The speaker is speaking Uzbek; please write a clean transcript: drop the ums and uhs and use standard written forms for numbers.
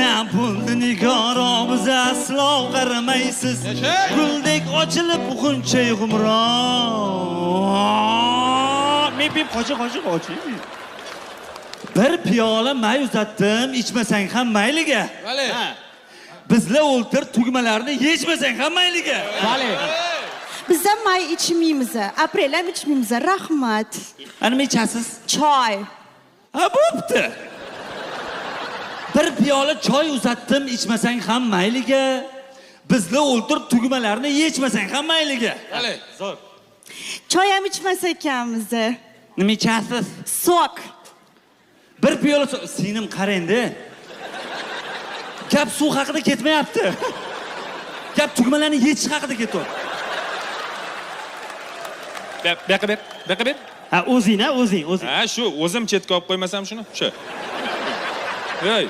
Ne buldu nigarımız asla qaramaysiz. Guldek ochilib uxuncha hukmron. Mep qochi. Bir piyola may uzatdim, ichmasang ham mayliga. Vale. Bizlar o'ltir tugmalarni yechmasang ham mayliga. Vale. Biz ham may ichmaymiz. Aprel ham ichmaymiz. Rahmat. Nima ichasiz? Choy. Ha, bo'pti. Bir piyola choy uzatdim, ichmasang ham mayliga. Bizlar o'ltir tugmalarni yechmasang ham mayliga. Vale. Zo'r. Choy ham ichmas ekanmiz. Nima ichasiz? Sok. Bir piyola singlim qarang-da. Gap suv haqida ketmayapti. Gap tugmalarni yechish haqida ketyapti. Buyoqqa ber. Ha, o'zing. Ha, shu o'zim chetga olib qo'ymasam shuni. Shu. Hey.